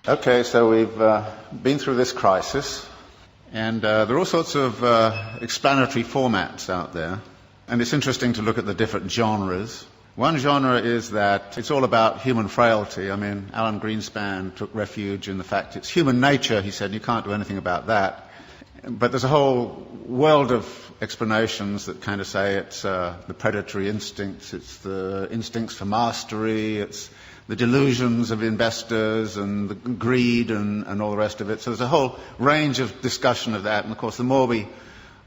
Okay, so we've been through this crisis, and there are all sorts of explanatory formats out there, and it's interesting to look at the different genres. One genre is that it's all about human frailty. I mean, Alan Greenspan took refuge in the fact it's human nature, he said, and you can't do anything about that. But there's a whole world of explanations that kind of say it's the predatory instincts, it's the instincts for mastery, it's the delusions of investors and the greed and all the rest of it. So there's a whole range of discussion of that. And of course, the more we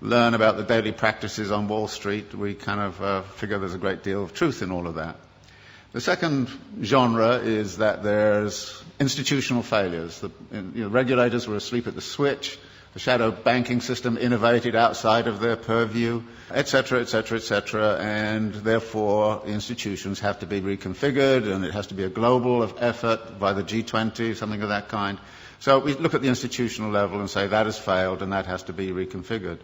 learn about the daily practices on Wall Street, we kind of figure there's a great deal of truth in all of that. The second genre is that there's institutional failures. The regulators were asleep at the switch. The shadow banking system innovated outside of their purview, etc., etc., etc., and therefore the institutions have to be reconfigured, and it has to be a global effort by the G20, something of that kind. So we look at the institutional level and say that has failed and that has to be reconfigured.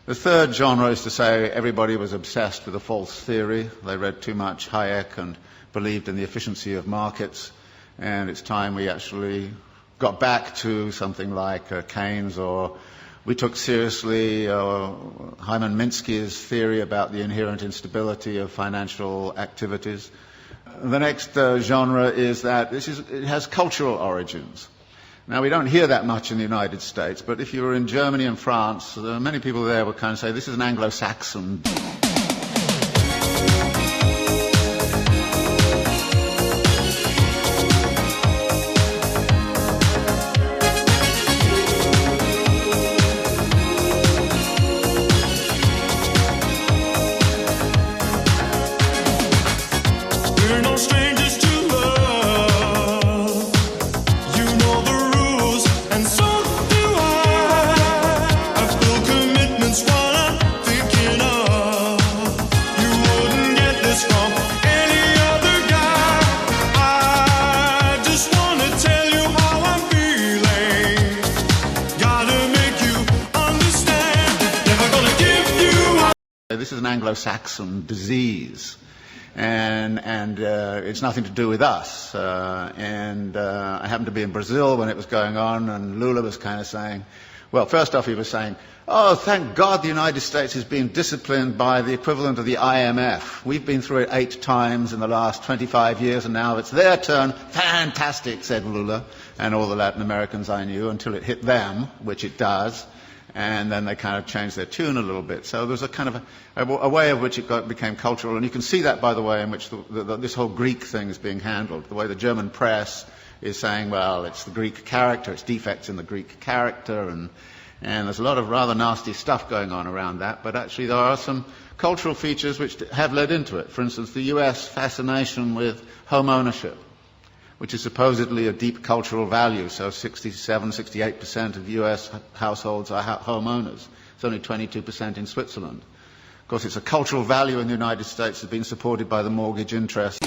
The third genre is to say everybody was obsessed with a false theory. They read too much Hayek and believed in the efficiency of markets, and it's time we actually got back to something like Keynes, or we took seriously Hyman Minsky's theory about the inherent instability of financial activities. The next genre is that it has cultural origins. Now, we don't hear that much in the United States, but if you were in Germany and France, many people there would kind of say this is an Anglo-Saxon. This is an Anglo-Saxon disease, and it's nothing to do with us. I happened to be in Brazil when it was going on, and Lula was kind of saying, well, first off he was saying, oh, thank God the United States is being disciplined by the equivalent of the IMF. We've been through it 8 times in the last 25 years, and now it's their turn. Fantastic, said Lula, and all the Latin Americans I knew, until it hit them, which it does. And then they kind of changed their tune a little bit. So there's a kind of a way of which it became cultural. And you can see that by the way in which this whole Greek thing is being handled. The way the German press is saying, well, it's the Greek character, it's defects in the Greek character. And there's a lot of rather nasty stuff going on around that. But actually there are some cultural features which have led into it. For instance, the US fascination with home ownership, which is supposedly a deep cultural value. So 68% of US households are homeowners. It's only 22% in Switzerland. Of course, it's a cultural value in the United States that's been supported by the mortgage interest.